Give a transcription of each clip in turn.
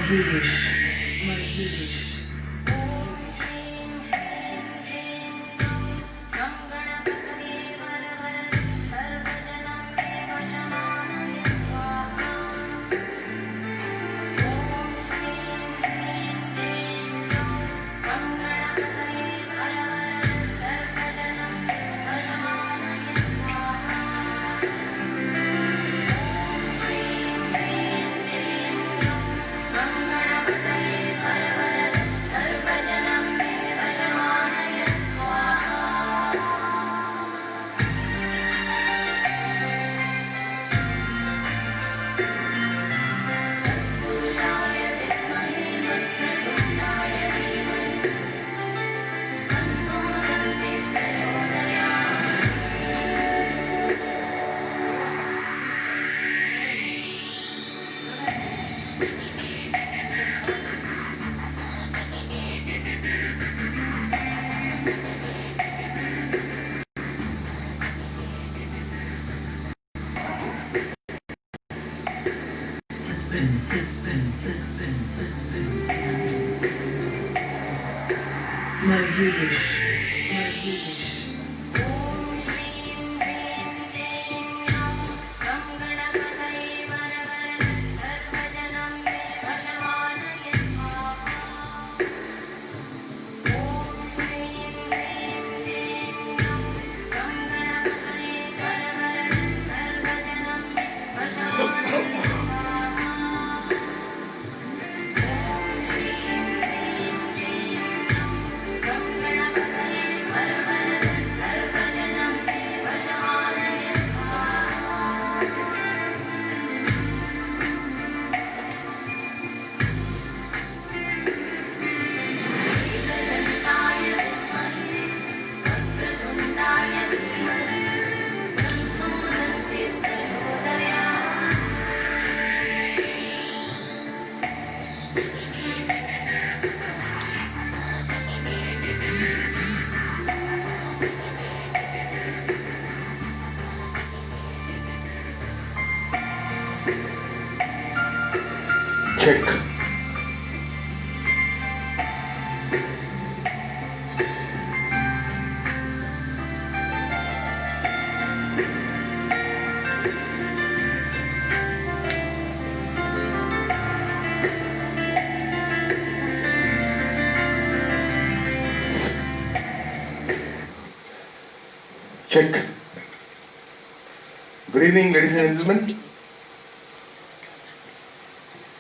Marhilish, Marhilish. Marhilish, Marhilish. Check. Check. Good evening, ladies and gentlemen.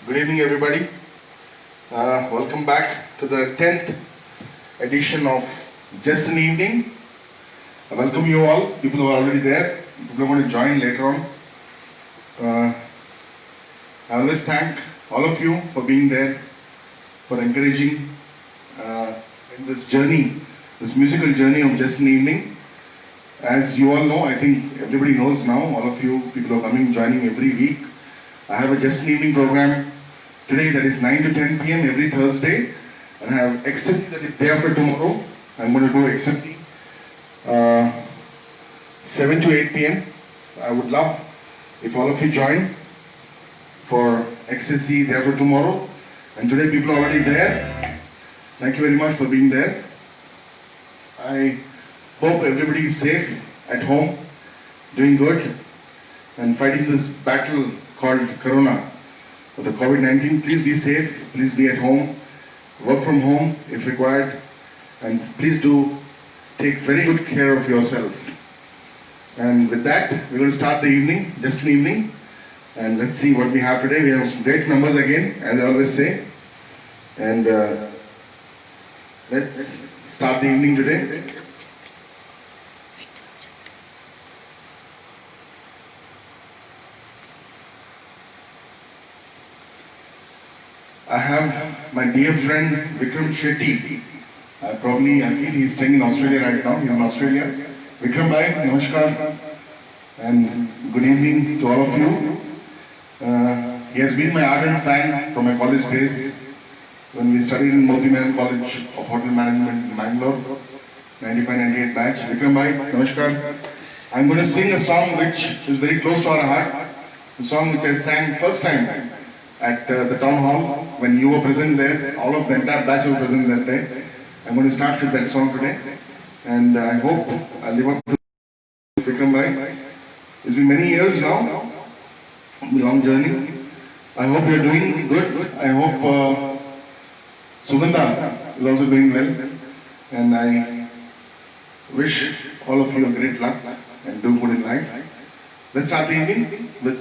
Good evening, everybody. Welcome back to the 10th edition of Just an Evening. I welcome you all, people who are already there, people who are going to join later on. I always thank all of you for being there, for encouraging in this journey, this musical journey of Just an Evening. As you all know, I think everybody knows now, all of you people who are coming, joining every week. I have a Just an Evening program today that is 9 to 10 p.m. every Thursday. And I have Ecstasy that is day after tomorrow. I'm going to do Ecstasy 7 to 8 p.m. I would love if all of you join for Ecstasy day after tomorrow. And today people are already there. Thank you very much for being there. I hope everybody is safe at home, doing good, and fighting this battle called Corona, or the COVID-19. Please be safe, please be at home, work from home if required, and please do take very good care of yourself. And with that, we're going to start the evening, Just an Evening, and let's see what we have today. We have some great numbers again, as I always say, and let's start the evening today. I have my dear friend Vikram Shetty. I feel he's staying in Australia right now. He's in Australia. Vikram bhai, namaskar, and good evening to all of you. He has been my ardent fan from my college days when we studied in Moti Mahal College of Hotel Management in Bangalore, 95-98 batch. Vikram bhai, namaskar. I'm going to sing a song which is very close to our heart. The song which I sang first time at the town hall when you were present there. All of the entire batch were present that day. I'm going to start with that song today, and I hope I'll live up to Vikram Bhai. It's been many years now, a long journey. I hope you're doing good. I hope Sugandha is also doing well, and I wish all of you a great luck and do good in life. Let's start the evening with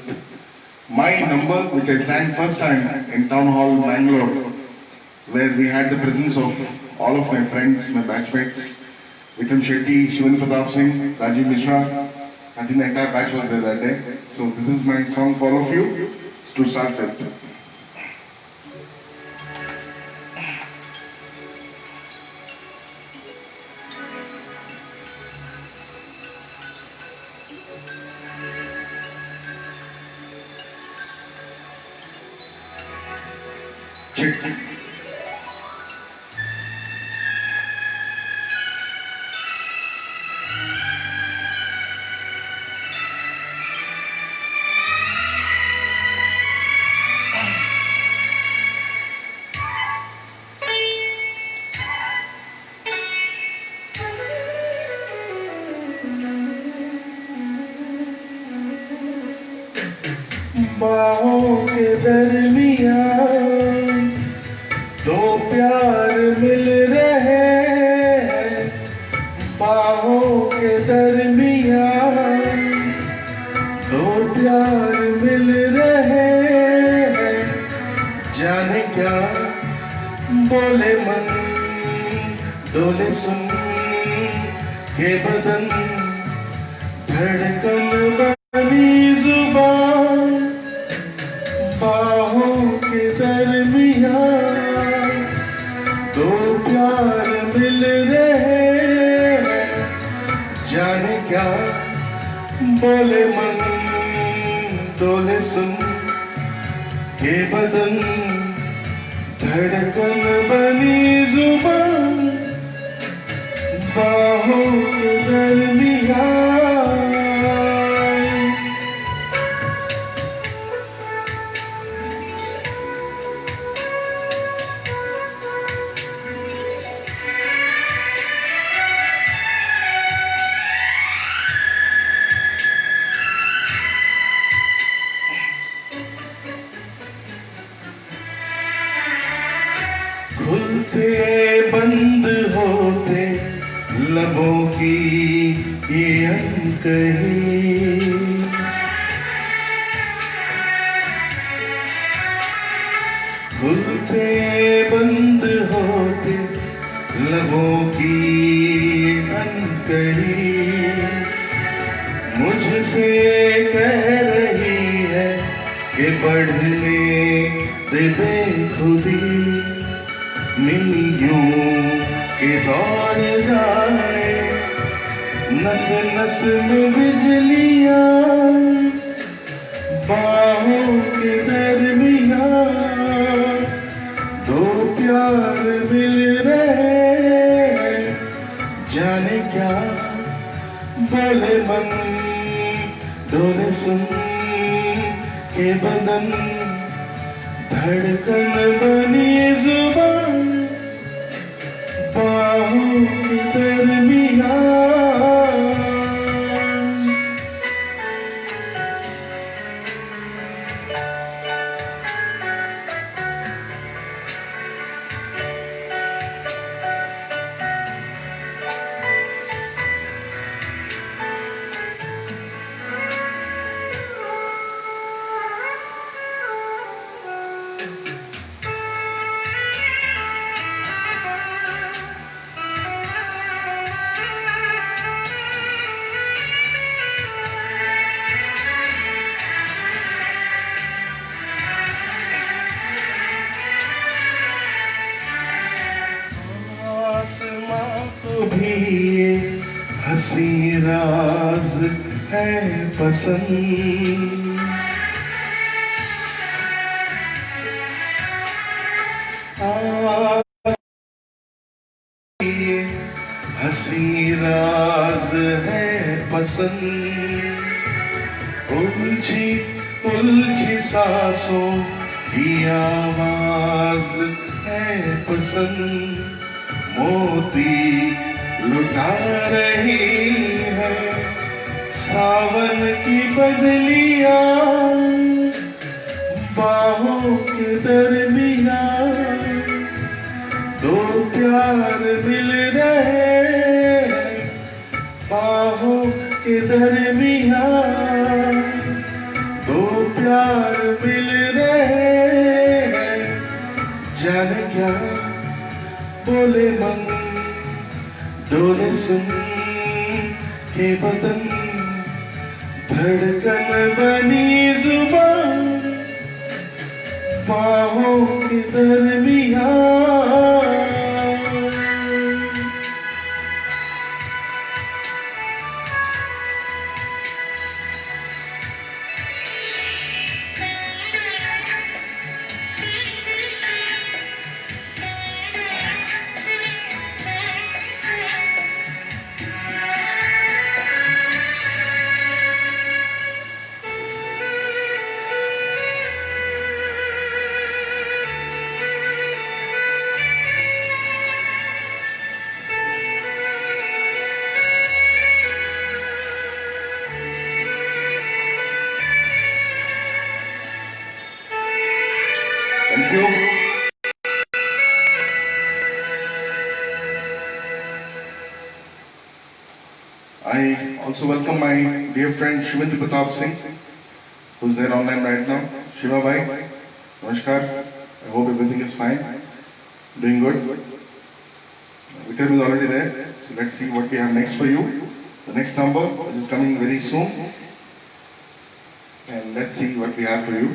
my number, which I sang first time in Town Hall, Bangalore, where we had the presence of all of my friends, my batchmates, Vikram Shetty, Shivani Pratap Singh, Rajiv Mishra. I think the entire batch was there that day. So this is my song for all of you to start with. Check. बाहों के दरमियान दो प्यार मिल रहे हैं, बाहों के दरमियान दो प्यार मिल रहे हैं, जाने क्या बोले मन डोले सुन के बदन, धड़कन बनी जुबान, बाहों के दरमियान दो प्यार मिल रहे हैं, जाने क्या बोले मन डोले सुन के बदन, धड़कन बनी जुबान, बाहों के दरमियान। खुलते बंद होते लबों की ये अनकही, खुलते बंद होते लबों की अनकही, मुझसे कह रही है कि बढ़ने दे बेखुदी, यूं के दौड़ जाए नस नस में बिजलियां, बाहों के दरमियान दो प्यार मिल रहे हैं, जाने क्या बोले मन डोले सुन के बदन, धड़कन बनी जुबान, बाहों के दरमियान। भी ये हंसी राज है पसंद, ये हंसी राज है पसंद, उलझी उलझी सांसों की आवाज है पसंद, मोती लुटा रही है। सावन की बदलियां बाहों के दरमियां, दो प्यार मिल रहे हैं बाहों के दरमियां, दो प्यार मिल रहे हैं। जाने क्या बोले मन, डोले सुन के बदन, धड़कन बनी जुबान बाहों के दरमियां। Thank you. I also welcome my dear friend Shivendra Pratap Singh, who's there online right now. Shiva bhai, namaskar. I hope everything is fine. Doing good. Vikram is already there. So let's see what we have next for you. The next number, which is coming very soon. And let's see what we have for you.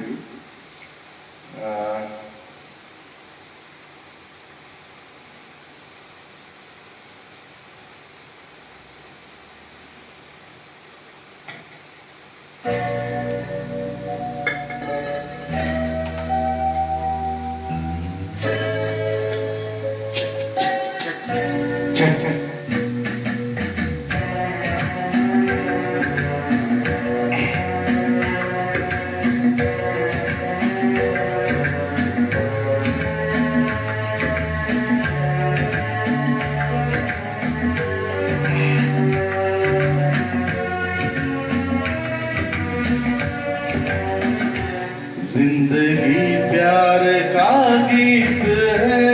जिंदगी प्यार का गीत है,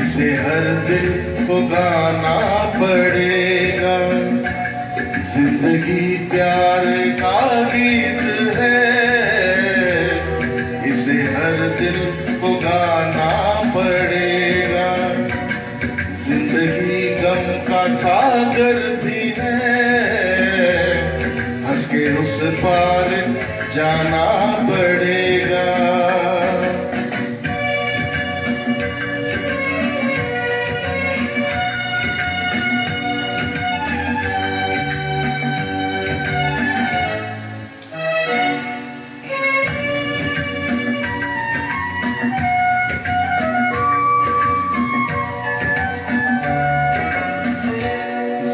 इसे हर दिल को गाना पड़ेगा। जिंदगी प्यार का गीत है, इसे हर दिल को गाना पड़ेगा। जिंदगी गम का सागर भी है, हंस के उस पार जाना पड़ेगा।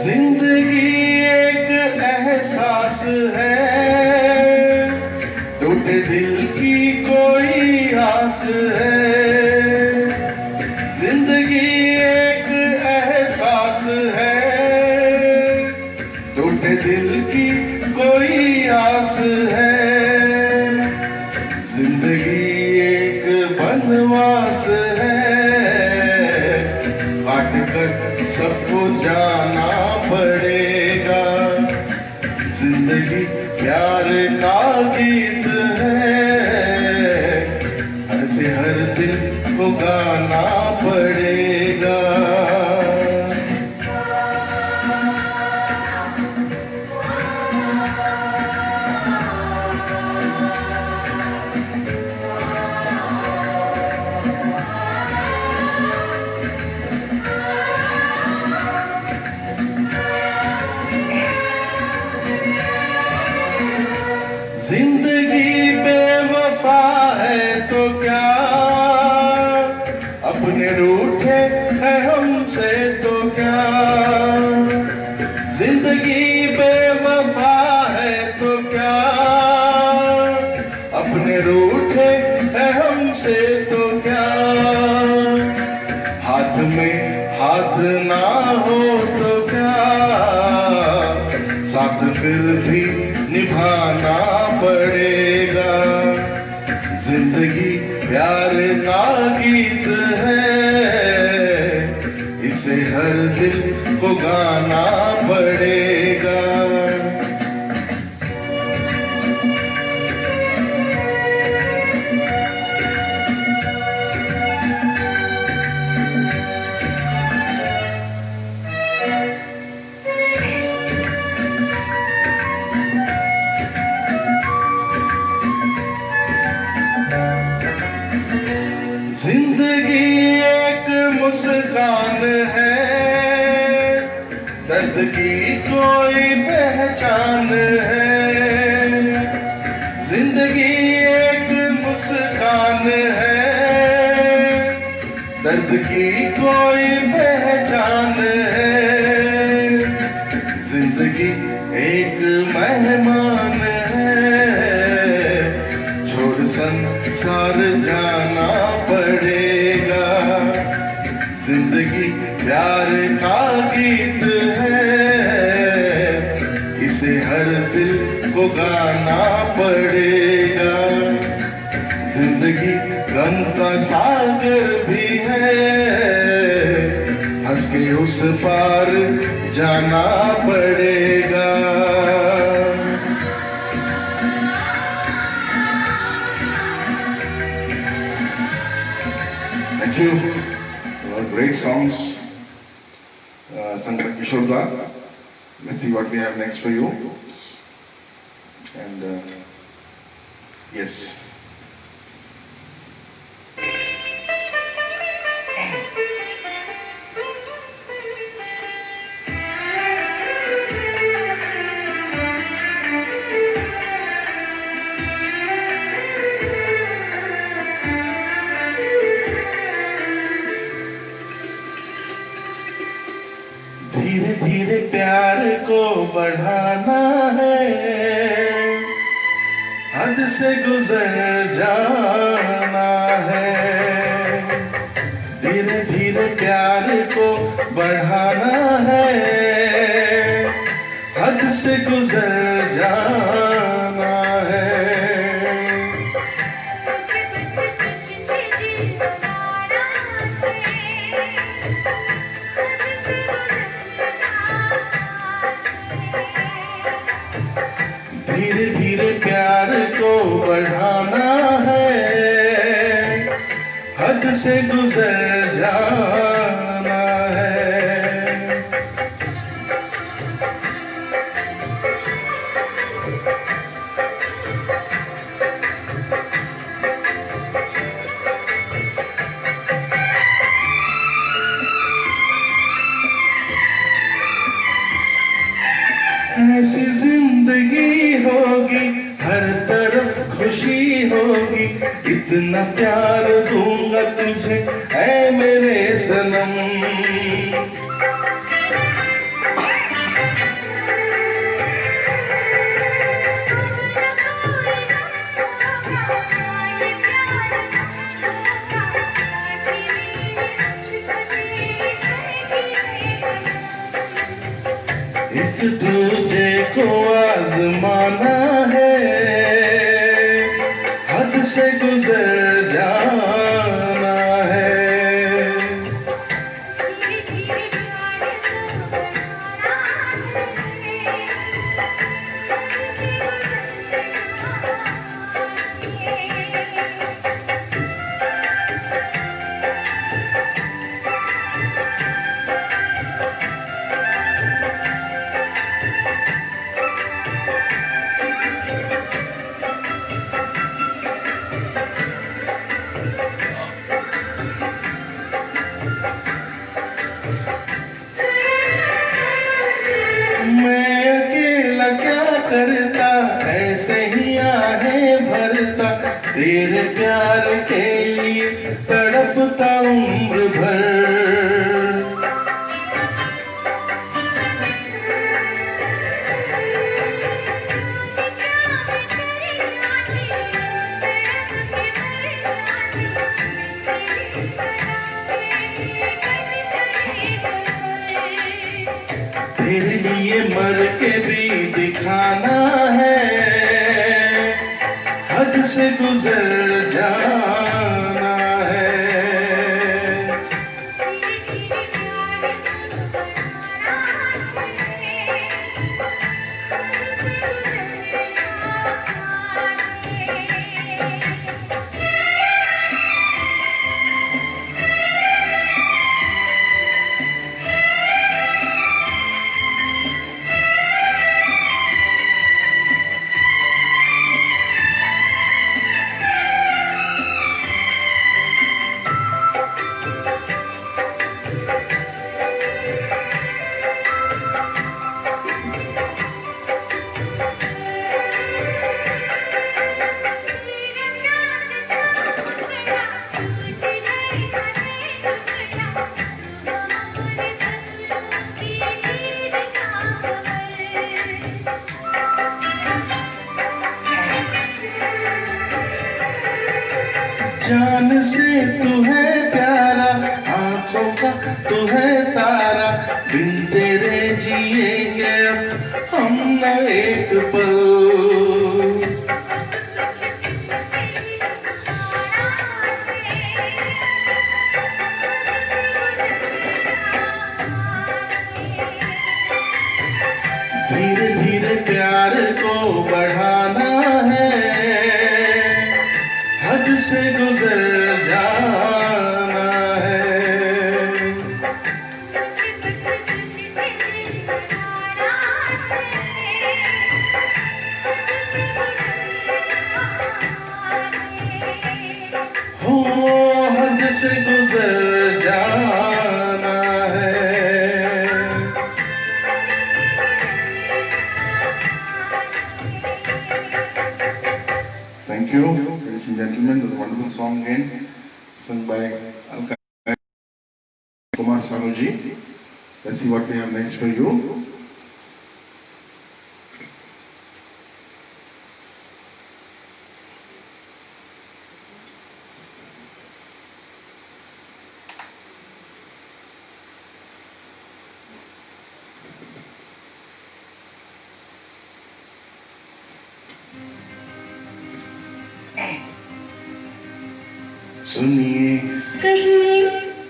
जिंदगी एक एहसास है, टूटे दिल की कोई आस है। जिंदगी एक एहसास है, टूटे दिल की कोई आस है। जिंदगी एक बनवास है, काट कर सबको जाना पड़ेगा। जिंदगी प्यार का गीत है, ऐसे हर दिल को गाना पड़ेगा। जिंदगी बेवफा है तो क्या, अपने रूठ साथ फिर भी निभाना पड़ेगा। जिंदगी प्यार का गीत है, इसे हर दिल को गाना पड़ेगा। जिंदगी एक मुस्कान है, दर्द की कोई पहचान है। जिंदगी एक मुस्कान है, दर्द की कोई पहचान है। जिंदगी एक मेहमान है, छोड़ संसार जाना पड़ेगा। जिंदगी प्यार का गीत है, इसे हर दिल को गाना पड़ेगा। जिंदगी गम का सागर भी है, हंस के उस पार जाना पड़ेगा। Thank you. Great songs, sung by Kishore Da. Let's see what we have next for you. And yes. धीरे धीरे प्यार को बढ़ाना है, हद से गुजर जाना है। धीरे धीरे प्यार को बढ़ाना है, हद से गुजर जाना है। धीरे धीरे प्यार को बढ़ाना है, हद से गुजर जाना है। ऐसी जिंदगी होगी, हर तरफ खुशी होगी। इतना प्यार दूंगा तुझे ऐ मेरे सनम। एक दूजे को आजमाना है, हद से गुजर जाना है। मैं अकेला क्या करता, ऐसे ही आहें भरता। तेरे प्यार के लिए तड़पता उम्र भर। तेरे लिए ये मर के भी दिखाना है, हद से गुजर जाना है। जान से तू है प्यारा, आंखों का तू है तारा, बिन तेरे जिएंगे अब हम न एक पल। धीरे धीरे प्यार को बढ़ाना है, हद से गुजर जाना है। हो हद से गुजर जाना है। Thank you, ladies and gentlemen. It was a wonderful song again, sung by Alka Kumar Sanuji. Let's see what we have next for you. सुनिए कहिए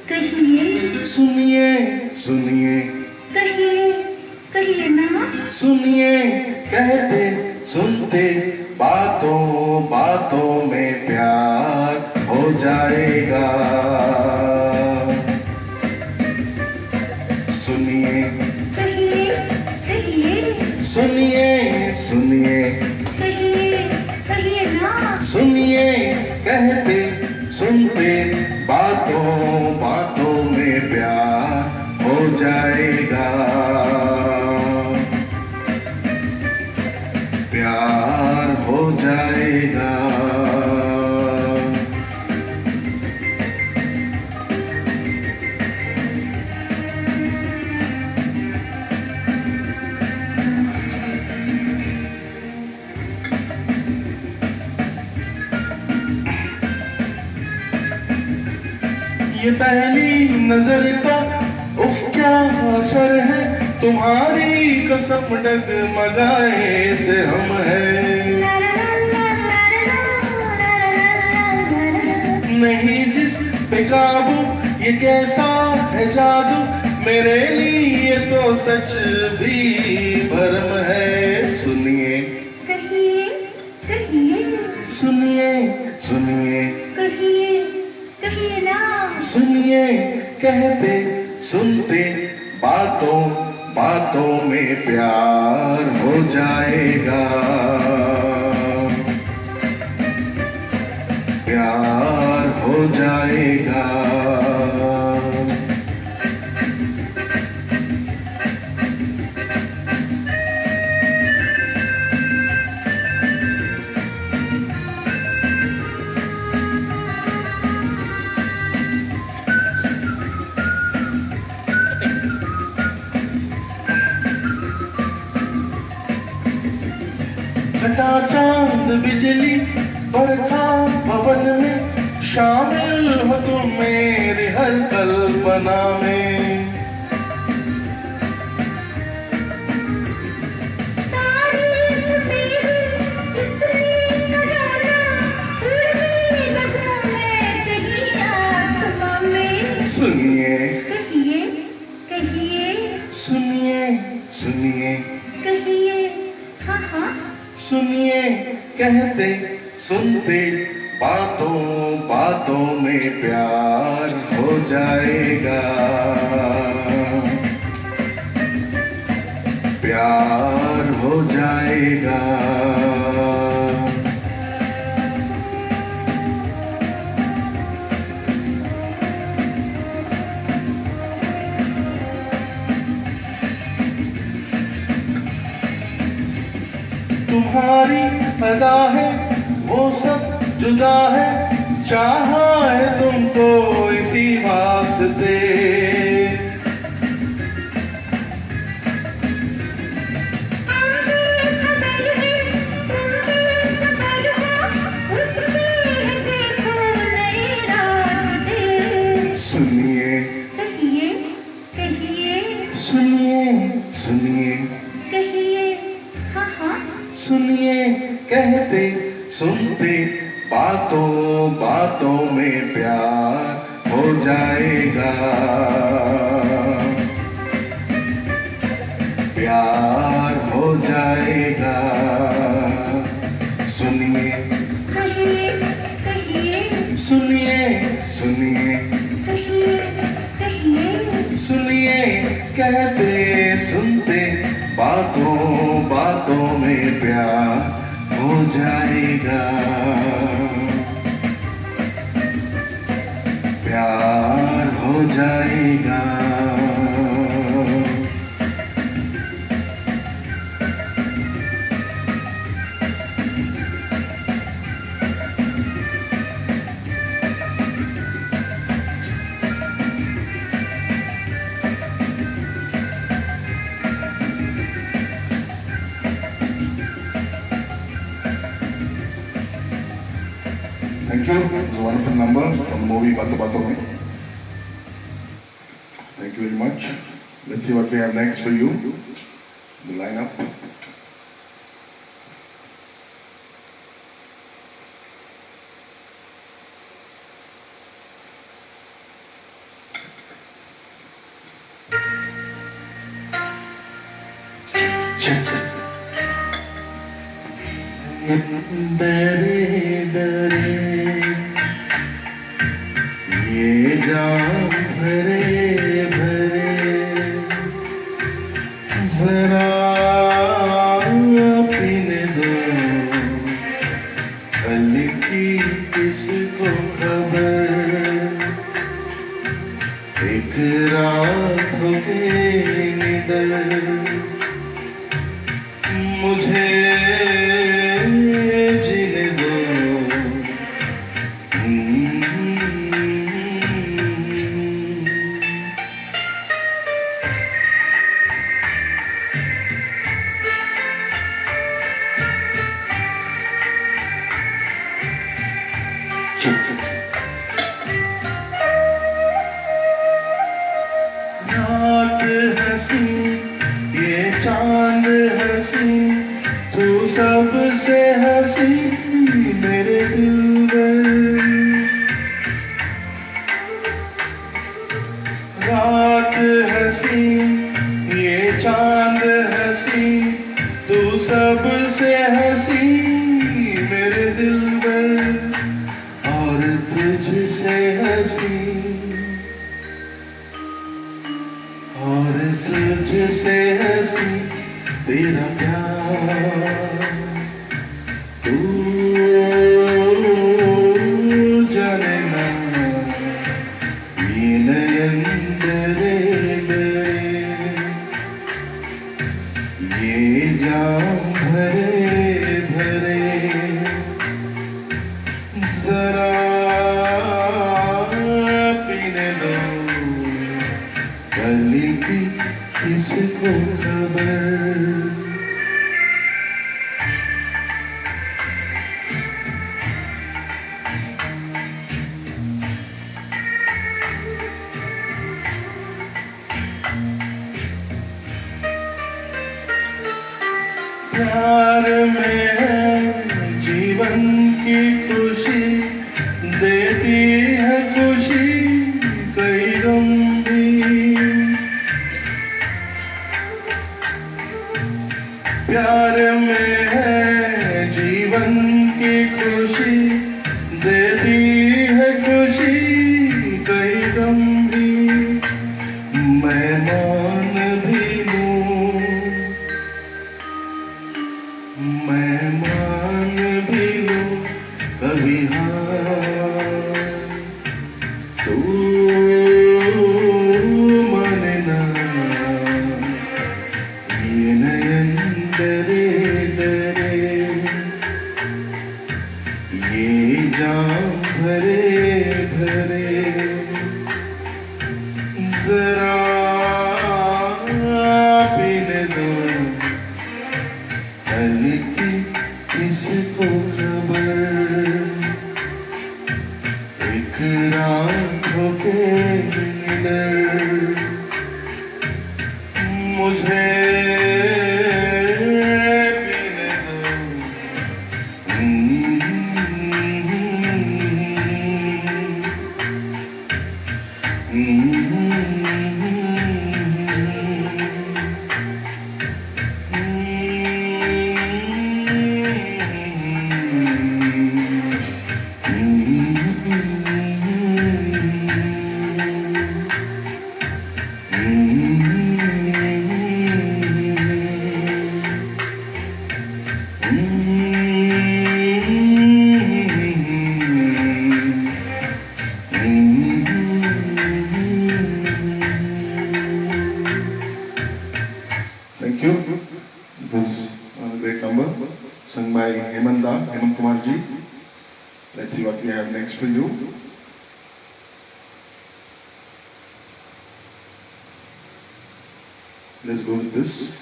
कहिए सुनिए सुनिए कहिए कहिए ना। सुनिए कहते सुनते बातों बातों में प्यार हो जाएगा। सुनिए कहिए कहिए सुनिए सुनिए कहिए कहिए ना। सुनिए कहते सुनते बातों बातों में प्यार हो जाएगा। प्यार हो जाएगा। ये पहली नजर का उफ क्या असर है, तुम्हारी कसम डगमगाए से हम हैं। नहीं जिस पे काबू ये कैसा है जादू, मेरे लिए तो सच भी भरम है। सुनिए कहिए कहिए सुनिए सुनिए कहिए कहिए ना। सुनिए कहते सुनते बातों बातों में प्यार हो जाएगा। प्यार हो जाएगा। घटा चांद बिजली बरखा भवन में, शामिल हो तुम मेरी हर कल्पना में। कहिए हाँ हाँ सुनिए कहते सुनते बातों बातों में प्यार हो जाएगा, प्यार हो जाएगा। तुम्हारी अदा है वो सब जुदा है, चाहा है तुमको इसी वास्ते। सुनिए कहिए कहिए सुनिए सुनिए कहिए हाँ हाँ सुनिए कहते सुनते बातों बातों में प्यार हो जाएगा, प्यार हो जाएगा। सुनिए कहिए कहिए सुनिए सुनिए कहिए कहिए सुनिए कहते सुनते बातों बातों में प्यार हो जाएगा, प्यार हो जाएगा। Thank you. It was a wonderful number from the movie Bato Bato Mein. Thank you very much. Let's see what we have next for you. The lineup. Check. डरे डरे ये जाम भरे भरे जरा पीने दो कल की किसको खबर, एक रात हो गई निडर मुझे जीने दो। रात हंसी ये चांद हंसी तू सबसे हंसी मेरे दिलबर। रात हंसी ये चांद हंसी तू सबसे हंसी मेरे दिलबर, और तुझसे हंसी और तुझसे हंसी तेरा प्यार। तू जाने ना ये नयन डरे डरे ये जाम भरे भरे जरा पीने दो कली की किसको खबर। प्यार में है जीवन की खुशी, देती है खुशी कई गम भी। प्यार में है जीवन की खुशी, देती है खुशी कई गंभीर, मैं मान भी लूं, मैं मान भी लूं कभी हार, तू माने ना ये नयन डरे डरे, ये जाम भरे भरे, जरा पीने दो हल्की किसको खबर, एक रातों के डर, मुझे पीने दो, Thank you. It was a great number sung by Hemant Kumar ji. Let's see what we have next for you. Let's go with this.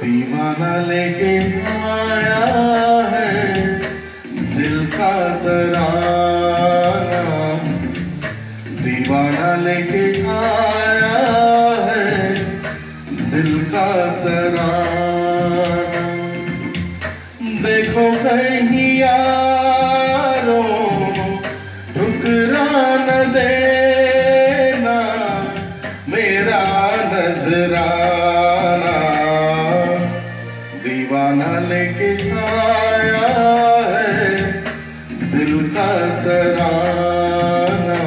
दीवाना लेके आया है दिल का तराना, दीवाना लेके आया है दिल का तराना, देखो कहीं यारों ठुकरा न देना मेरा नजराना, दीवाना लेके आया है दिल का तराना,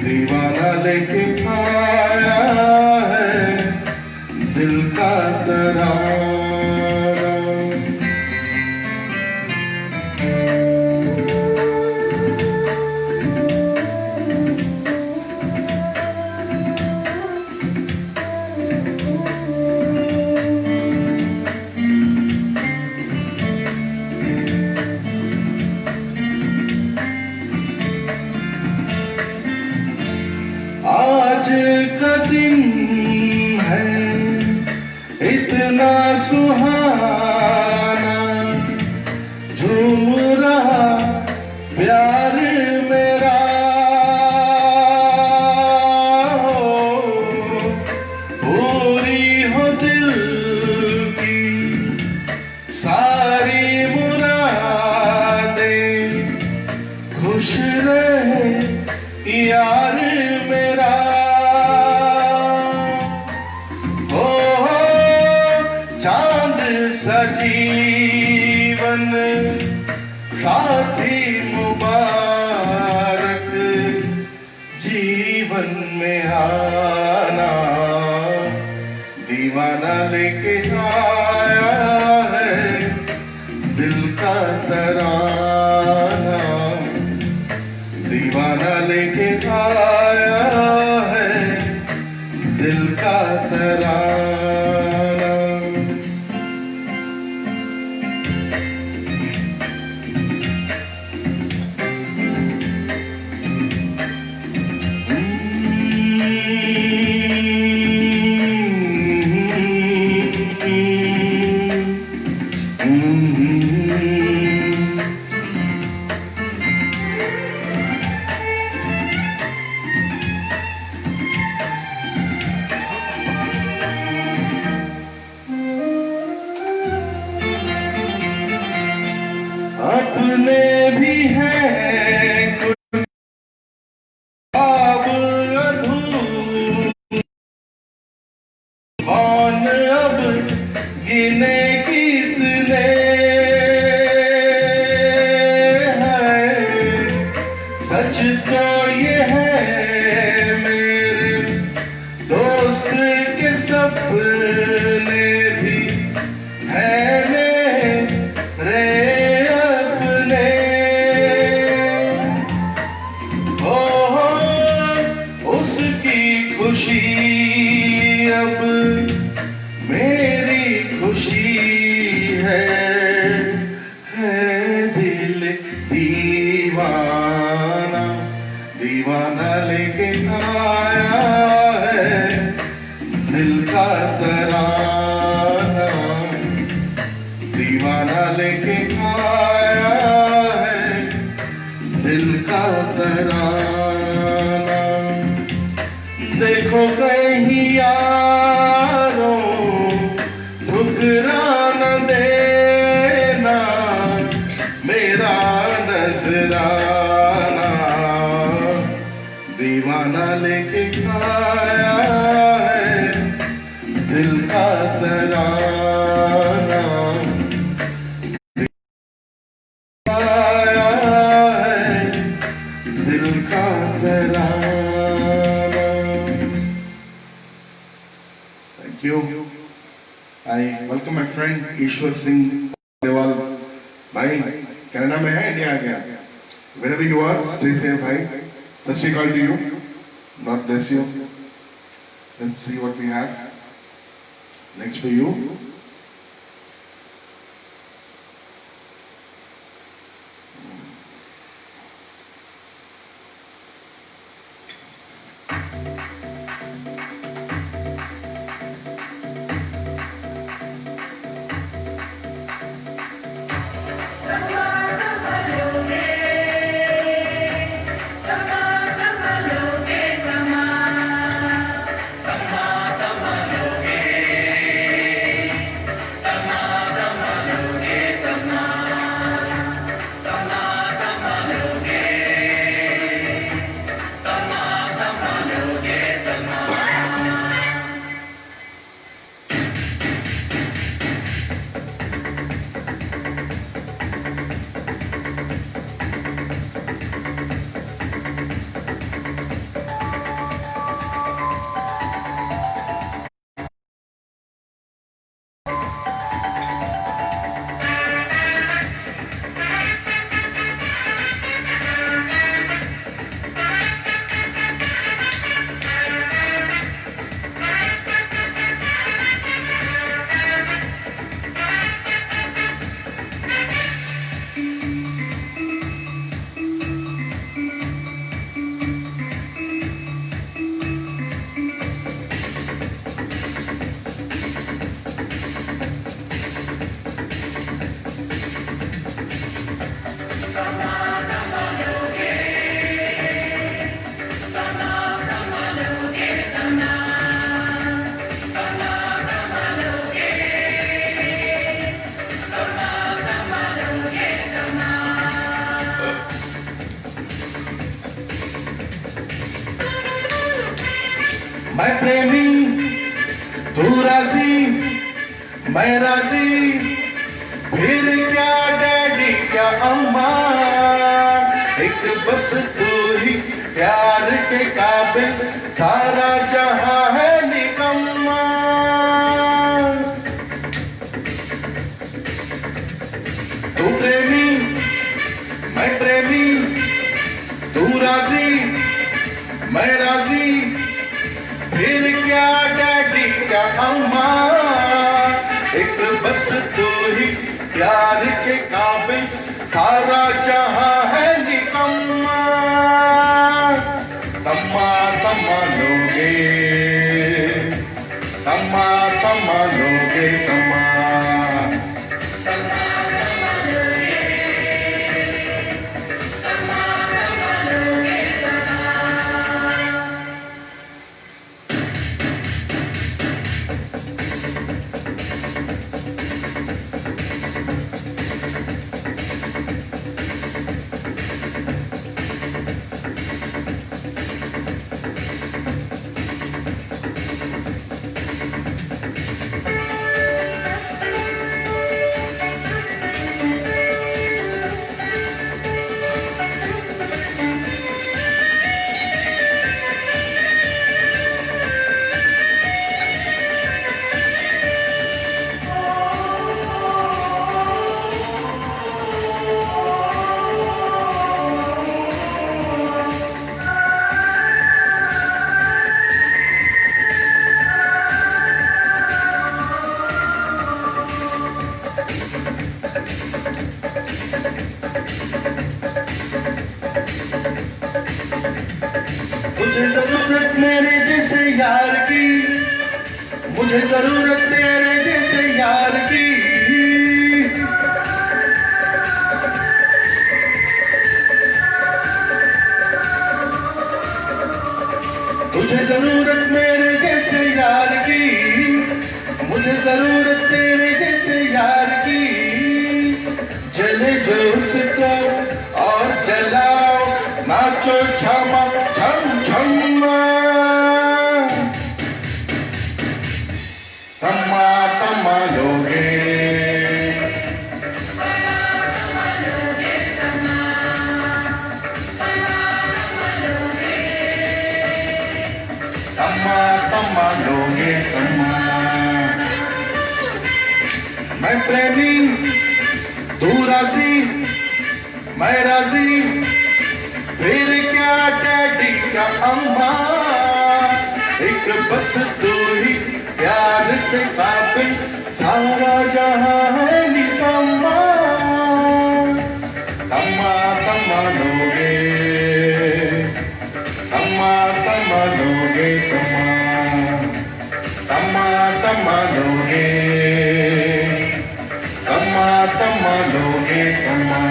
दीवाना लेके आया है दिल का तराना। आज का दिन है इतना सुहाना, झूम रहा प्यार मेरा, पूरी हो दिल की सारी मुरादें, खुश रहे यार मेरा, हो चांद सा जीवन साथी मुबारक, जीवन में आना दीवाना लेके आया है दिल का तराना, दीवाना लेके आया है दिल का तराना। की खुशी अब मेरी खुशी है दिल दीवाना दीवाना लेके आया है दिल का तराना दीवाना लेके आया है दिल का तराना देखो कहीं यारों ठुकरा न देना मेरा नजराना दीवाना लेके आया है दिल का तराना आया है दिल का तराना Thank you. I welcome my friend Ishwar Singh Dewal. भाई कनाडा में है इंडिया आ गया wherever you are stay safe भाई सत श्री अकाल to you God bless you let's see what we have next for you मैं प्रेमी तू राजी मैं राजी फिर क्या डैडी क्या अम्मा एक बस तू ही प्यार के काबिल सारा जहां है निकम्मा तू प्रेमी मैं प्रेमी तू राजी मैं राजी फिर क्या डैडी क्या अम्मा एक बस तू ही प्यार के काबिल सारा जहां है निकम्मा तम्मा तम्मा लोगे तम्मा तम्मा लोगे तम्मा यार की, मुझे जरूरत तेरे जैसे यार की। तुझे जरूरत मेरे जैसे यार की, मुझे जरूरत तेरे जैसे यार की। जले जो उसको और जलाओ, नाचो छमा छम छम्मा, तम्मा तम्मा लोगे। तम्मा तम्मा लोगे तम्मा। मैं प्रेमी तू राजी, मैं राजी, फिर क्या डैडी का अम्मा। एक बस तू ही प्यार के काबिल, सारा जहां है निकम्मा। तम्मा तम्मा लोगे, तम्मा तम्मा लोगे तम्मा, तम्मा तम्मा लोगे, तम्मा तम्मा लोगे तम्मा।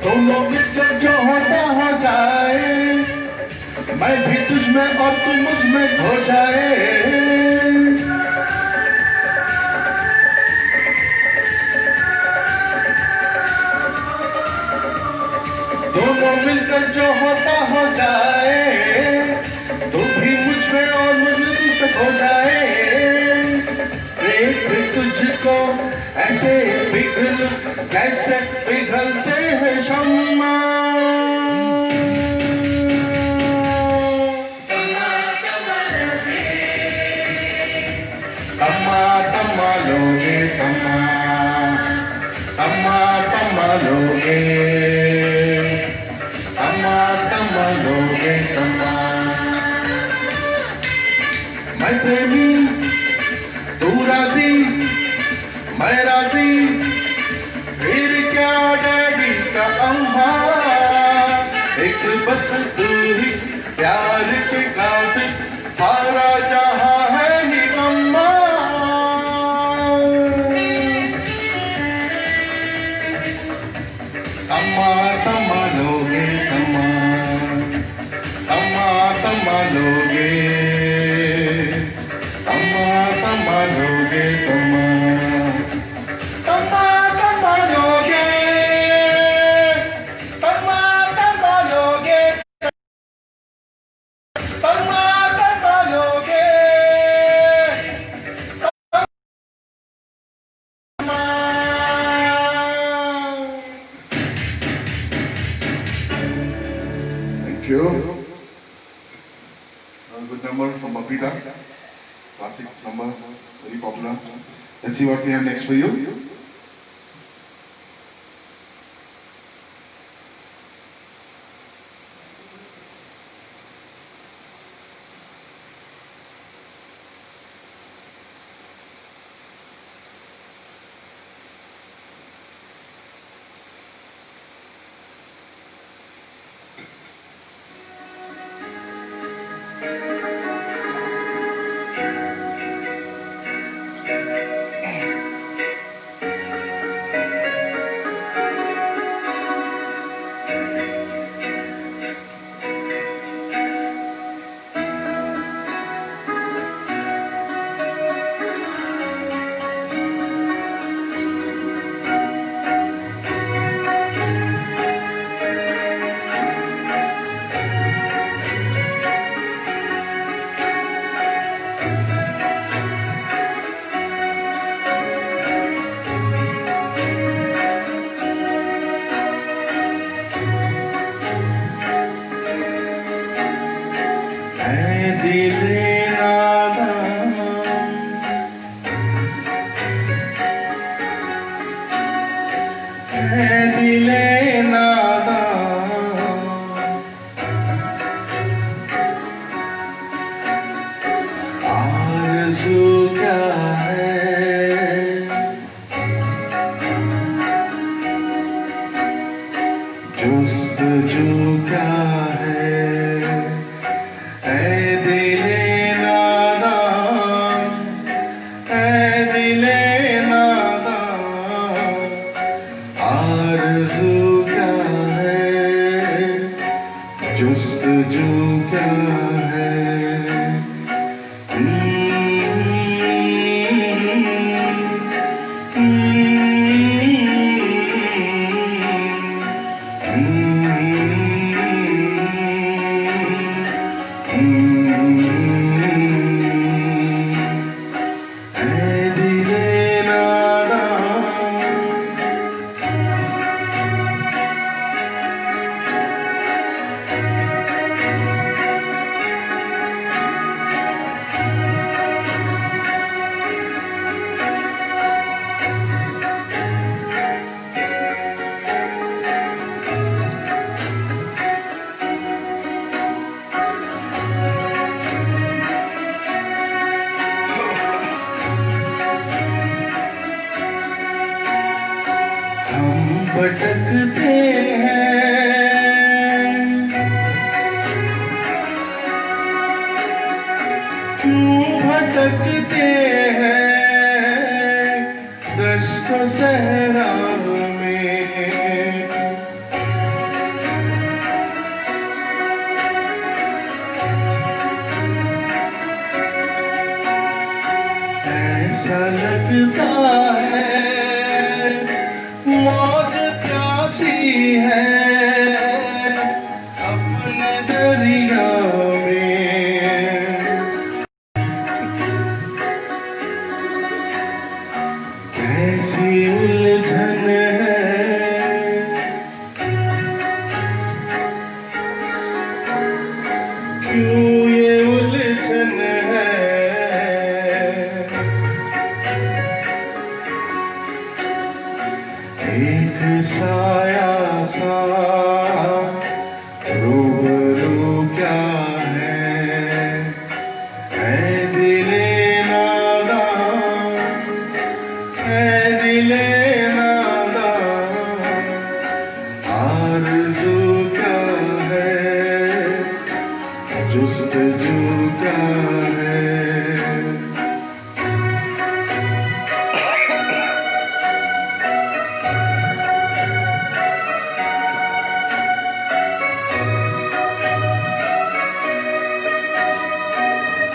दोनों मिलकर जो होता हो जाए, मैं भी तुझ में और तू मुझ में खो जाए। दोनों मिलकर जो होता हो जाए, तू भी मुझ में और मुझ तुझ में खो जाए। देख तुझको ऐसे पिघल कैसे पिघलते हैं शम्मा। तम्मा तम्मा लोगे तम्मा, तम्मा तम्मा लोगे, तम्मा तम्मा लोगे तम्मा। मैं प्रेमी तू राजी, मैं राजी, फिर क्या डैडी का अम्मा। एक बस तू ही प्यार के काबिल, सारा जहां है निकम्मा। तम्मा तम्मा लोगे तम्मा, तम्मा तम्मा लोगे, तम्मा तम्मा लोगे तम्मा, तम्मा तम्मा लोगे, तम्मा तम्मा लोगे, तम्मा तम्मा लोगे, तम्मा। Thank you. A good number from Babita. Classic number, very popular. Let's see what we have next for you. आरज़ू क्या है, जुस्तजू क्या है, ऐ दिले नादान, ऐ दिले नादान, आरज़ू क्या है, जुस्तजू क्या है। हम भटकते हैं, क्यों भटकते हैं दश्त सहरा में, ऐसा लगता है मौत प्यासी है अपने दरिया में, कैसी उलझन है, क्यों ये उलझन है, एक साया सा रूबरू क्या है, ऐ दिले नादान, ऐ दिले नादान, आरज़ू क्या है, जुस्तजू क्या है।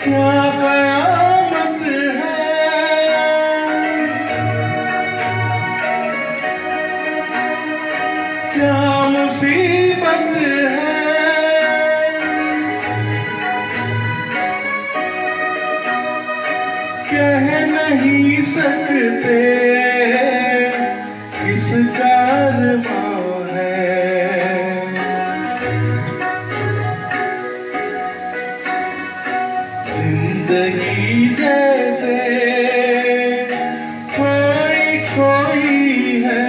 क्या कयामत है, क्या मुसीबत है, कह नहीं सकते किसका अरमां है, जिंदगी जैसे खोई खोई है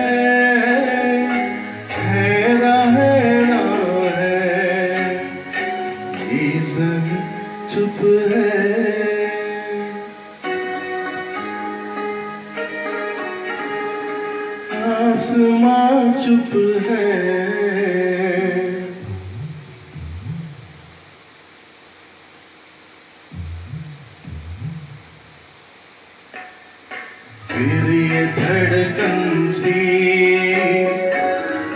राह है, ये सब चुप है, आसमां चुप है। फिर ये धड़कन सी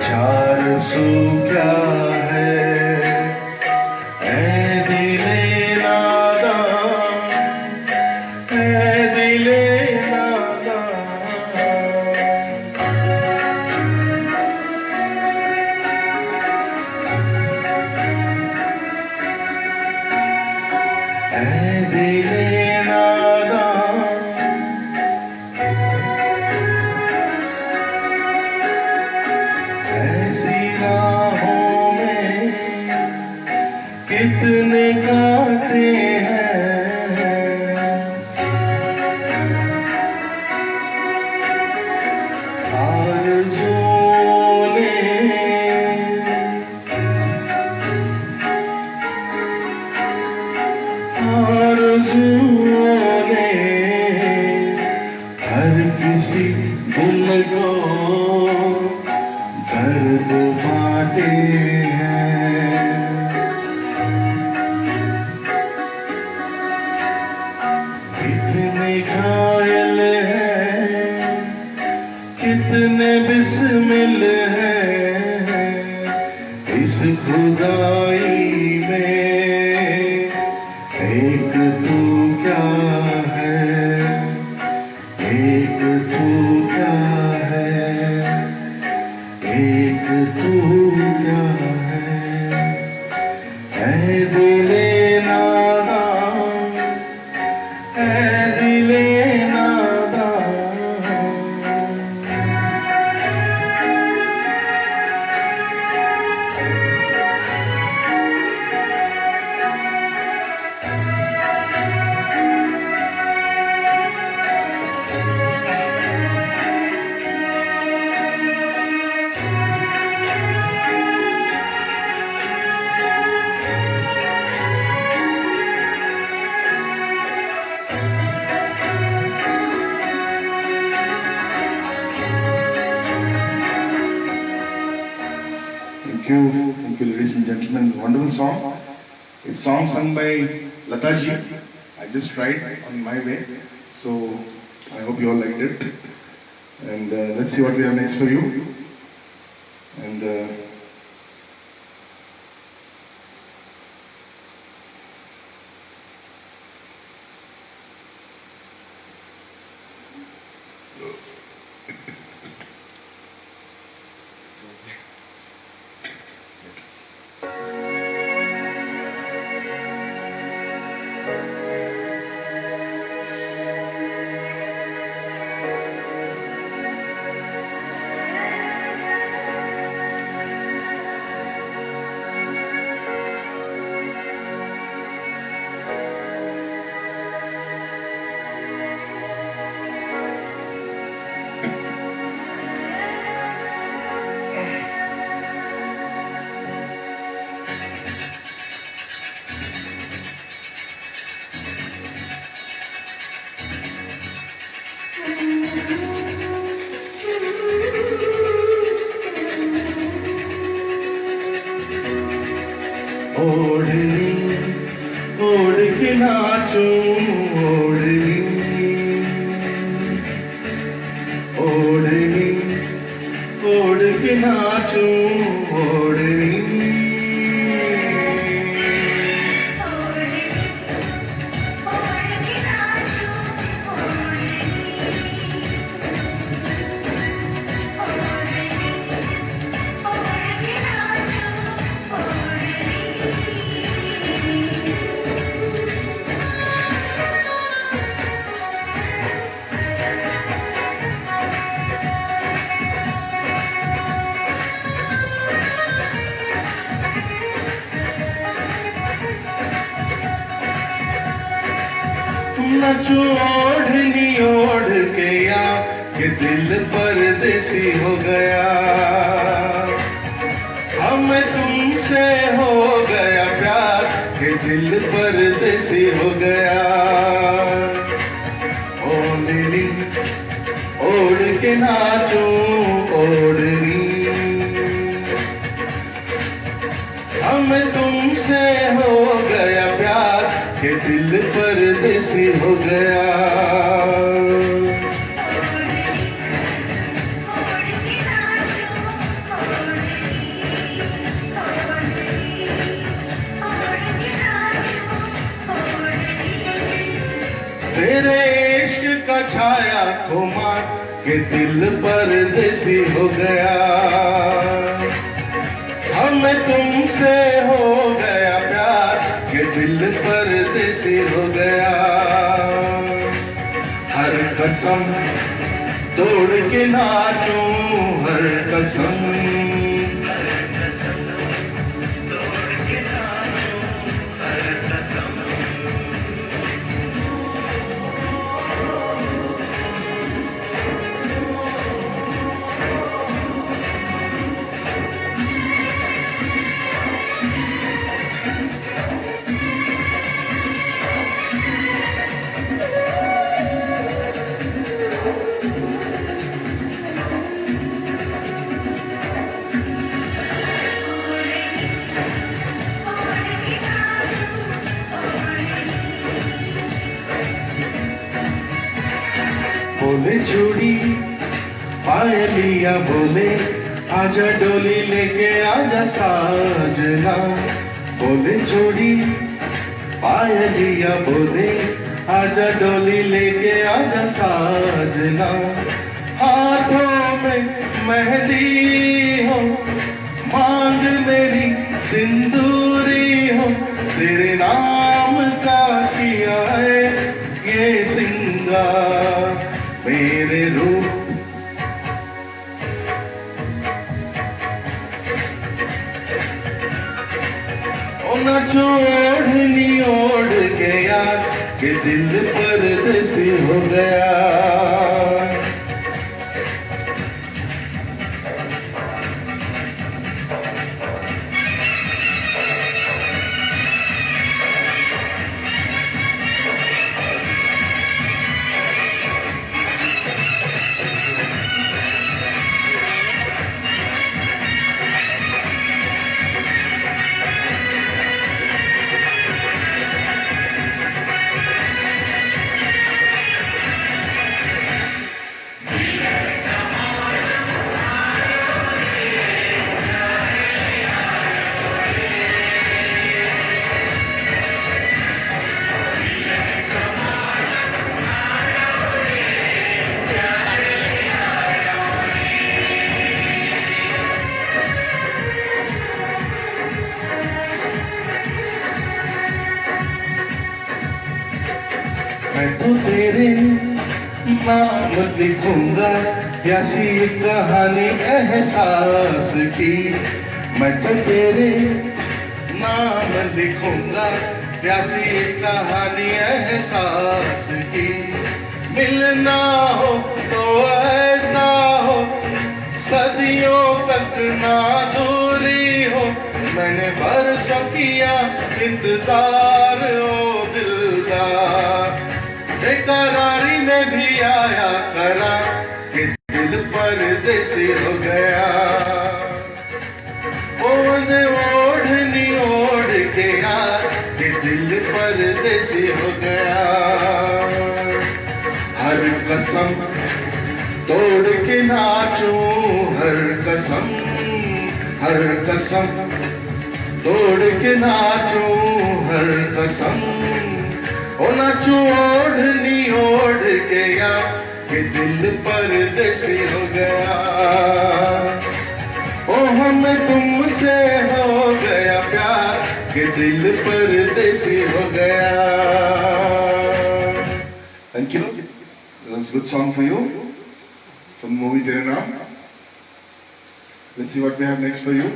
चार सौ क्या है, ऐ दिले नादान, ऐ दिले नादान, ऐ दिले नादान, ऐसी राहों में कितने कांटे हैं, आरज़ुओं ने किसी दिल को दर्द बांटे हैं। कितने घायल हैं, कितने बिस्मिल हैं इस खुदाई में। एक तू क्या है, एक तू क्या है, एक तू क्या है दिले नादान, है दिले नादान। Thank you, ladies and gentlemen. It's a wonderful song. It's a song sung by Lata ji. I just tried on my way, so I hope you all liked it. And let's see what we have next for you. And ओढ़नी ओढ़ के नाचूं, ओढ़नी ओढ़नी ओढ़ के नाचूं, ओढ़नी नचो ओढ़नी ओढ़ के या कि दिल परदेसी हो गया। हमें तुमसे हो गया प्यार कि दिल परदेसी हो गया। ओढ़नी ओढ़ के नाचो, ओढ़नी हमें तुमसे हो गया प्यार कि दिल परदेसी हो गया। तेरे इश्क का छाया खुमा कि दिल परदेसी हो गया। हमें तुमसे हो गया प्यार कि दिल परदेसी हो गया। हर कसम तोड़ के नाचूं, हर कसम बोले चूड़ी पायलिया बोले आजा डोली लेके आजा साजना, बोले चूड़ी पायलिया बोले आजा डोली लेके आजा साजना, हाथों में मेहंदी हो मांग मेरी सिंदूरी हो, तेरे नाम का किया है ये सिंगार मेरे रूप। न छोड़नी ओढ़ गया कि दिल परदेसी हो गया। मैं तो तेरे नाम लिखूंगा ऐसी कहानी एहसास की, मैं तो तेरे नाम लिखूंगा ऐसी कहानी एहसास की। मिलना हो तो ऐसा हो सदियों तक ना दूरी हो, मैंने बरसों किया इंतजार ओ दिलदार, बेकरारी में भी आया करा कि दिल परदेसी हो गया। ओढ़नी ओढ़ के यार कि दिल परदेसी हो गया। हर कसम तोड़ के नाचूं, हर कसम तोड़ के नाचूं, हर कसम ओ नाचूं ओढ़नी ओढ़ के यार कि दिल परदेसी हो गया। ओ हमें तुमसे हो गया प्यार कि दिल परदेसी हो गया। Thank you. That was a good song for you from the movie Tere Naam. Let's see what we have next for you.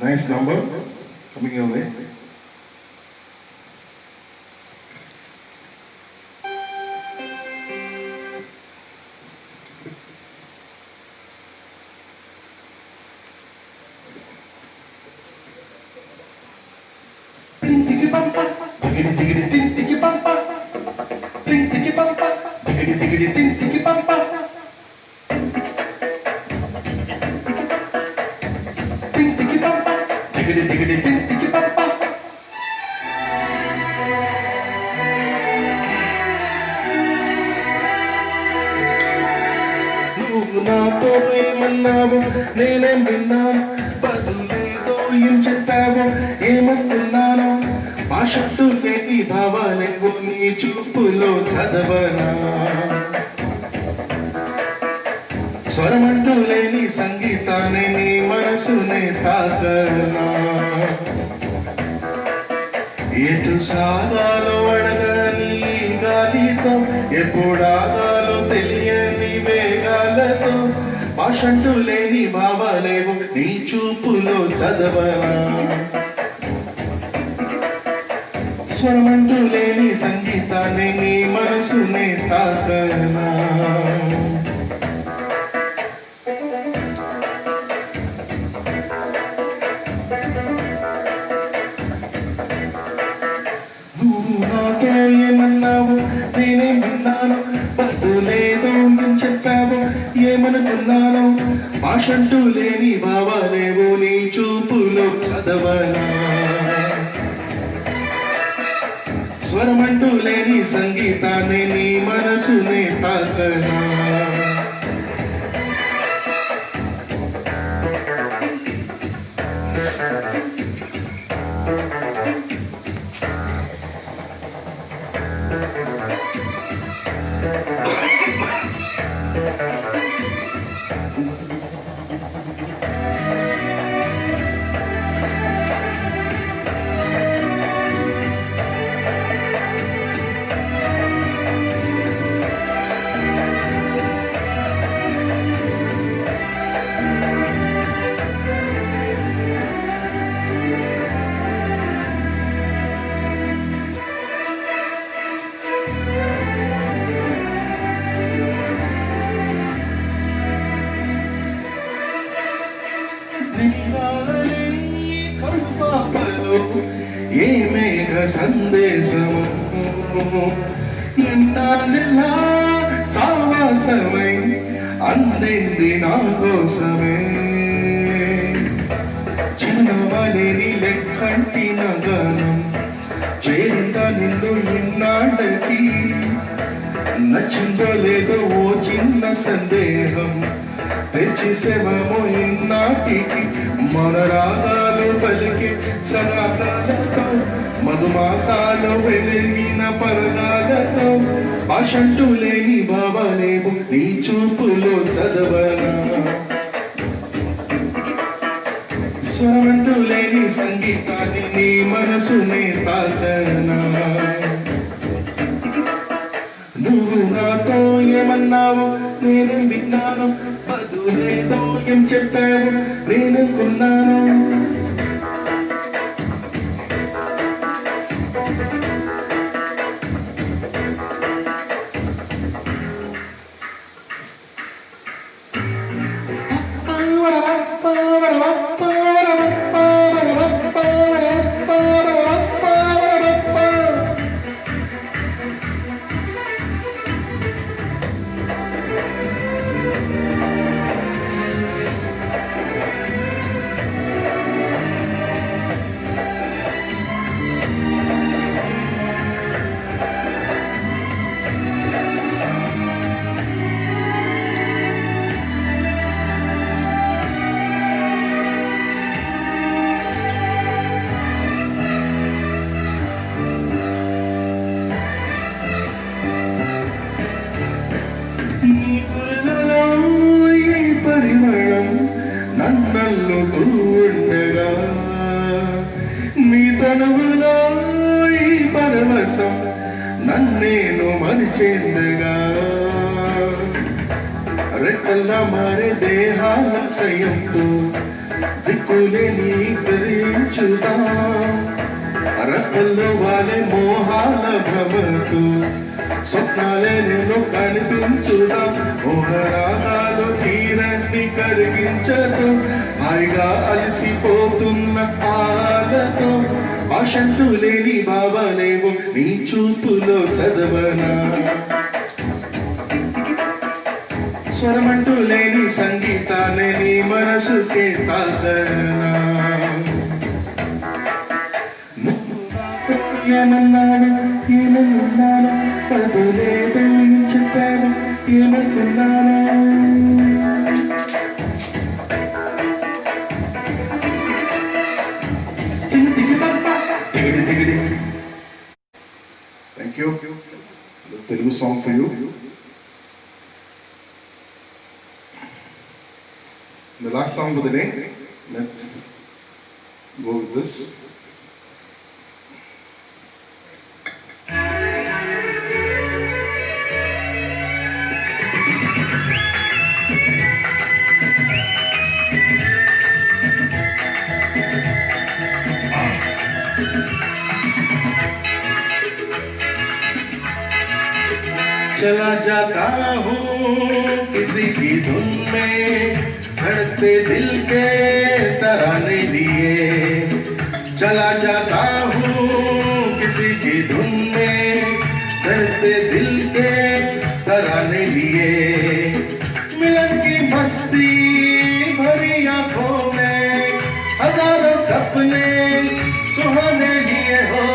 Nice number coming your way. Tiki bumpa, tiggity tiggity ting tiki bumpa, ting tiki bumpa, tiggity tiggity ting tiki bumpa, ting tiki bumpa, tiggity tiggity ting tiki bumpa. నువ్వు నాతో ఏమన్నావు నేనేం విన్నాను, బదులేదో ఏం చెప్పావో ఏమనుకున్నాను, భాషట్టు లేని భావాలేవో నీ చూపులో చదవనా, స్వరమంటూ లేని సంగీతాన్ని నీ మనసునే తాకనా, ఎటు సాగాలో అడగని గాలితో ఎప్పుడాగాలో తెలియని వేగాలతో, భాషంటూ లేని భావాలేవో నీ చూపులో చదవనా, స్వరమంటూ లేని సంగీతాన్ని నీ మనసునే తాకనా. నువ్వు నాతో ఏమన్నావు నేనేం విన్నాను, బదులేదో ఏం చెప్పావు ఏమ ఏమనుకున్నాను భాషంటూ లేని భావాలేవో నీ చూపులో చదవనా స్వరమంటూ లేని సంగీతాన్ని నీ మనసునే తాకనా ఏ మేఘ సందేశము ఎన్నాళ్ళెల్లా సావాసమై అందింది నా కోసమే చిరునవ్వలేని లెక్కంటి నగనం చేరిందా నిన్ను ఇన్నాళ్ళకి నచ్చిందో లేదో ఓ చిన్న సందేహం తెచ్చేసేమో ఇన్నాటికి మన రాగాలు పలికి సరాగాలతో మధుమాసాలు వెలిగిన పరగాలతో భాషంటూ లేని భావాలేవు నీ చూపులో చదవనా స్వరమంటూ లేని సంగీతాన్ని నీ మనసునే తాకనా నువ్వు నాతో ఏమన్నావు నేను విన్నాను బదులేదో ఏం చెప్పావు నేను కొన్నాను నన్నల్లుతూ ఉండగా నీ తనువులో ఈ పరవశం నన్నేను మరిచేందగా రెక్కల్లా మారే దేహాల సయంతో దిక్కులే నీ ధరించుదా రెక్కల్లో వాలే మోహాల భ్రమతో స్వప్నాలే నిన్ను కనిపించుదా మోహరాగాలు తీరాన్ని కరిగించదు హాయిగా అలసిపోతున్న ఆలతో భాషంటూ లేని భావాలేవో నీ చూపులో చదవనా స్వరమంటూ లేని సంగీతాన్ని నీ మనసుకే తాకనా ఏమన్నాను ఏమన్నాను పదులేదో చెప్పాను ఏమనుకున్నాను Thank you. This Telugu song for you. The last song for the day. Let's go with this. चला जाता हूँ किसी की धुन में धड़कते दिल के तराने लिए चला जाता हूँ किसी की धुन में धड़कते दिल के तराने लिए मिलन की मस्ती भरी आंखों में हजारों सपने सुहाने लिए हो,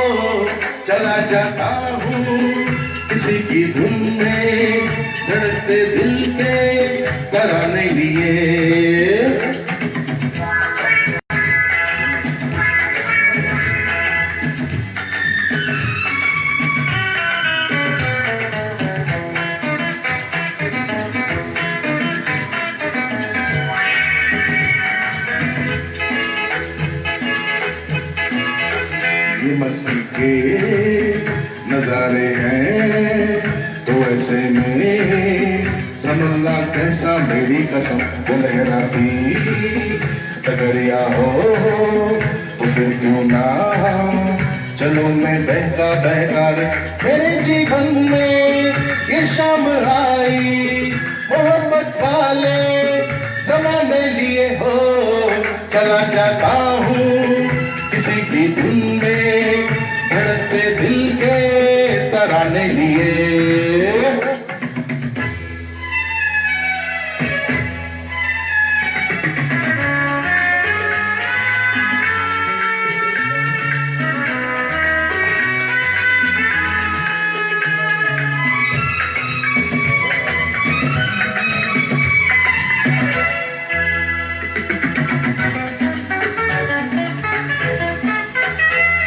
चला जाता हूँ किसी की धुन में धड़कते दिल के तराने लिए। ये मस्ती के नजारे हैं तो ऐसे में समझना कैसा मेरी कसम, वो लहराती तगरिया हो तो फिर क्यों ना चलो मैं बहका बहका रे। मेरे जीवन में ये शाम आई मोहब्बत वाले जमाने लिए हो, चला जाता हूँ किसी की धुन में धड़कते दिल के तराने लिए।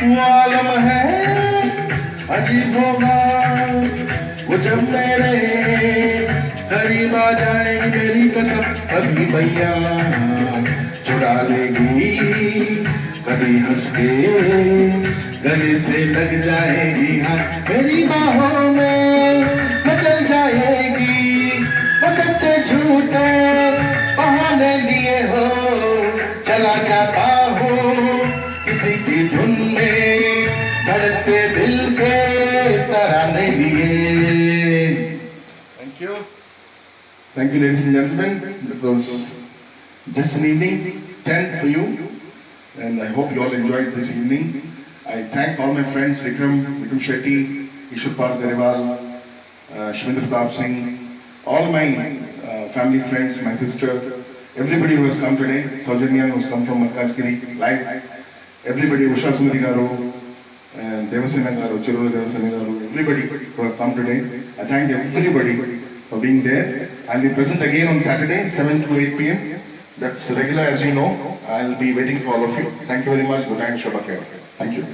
वो आलम है अजीब होगा वो जब मेरे करीब आ जाएगी, मेरी कसम कभी भैया चुरा लेगी, कभी हंस के गले से लग जाएगी, हाँ मेरी बाहों में मचल जाएगी, वो सच्चे झूठे बहाने लिए हो, चला जाता हूँ किसी की धुन में धड़कते दिल के तराने लिए। Thank you ladies and gentlemen. It was just an evening 10 for you and I hope you all enjoyed this evening. I thank all my friends Vikram Shetty, Ishwarpal Gariwal, Shwindra Pratap Singh, all my family friends, my sister, everybody who has come today, Saujanya who has come from Malkajgiri live, everybody, Usha Sumati Garu, and Devasena Garu, Chirula Devasena Garu, everybody who have come today. I thank everybody for being there. I'll be present again on Saturday, 7 to 8 p.m. That's regular as you know. I'll be waiting for all of you. Thank you very much. Good night, Shobha Keva. Thank you.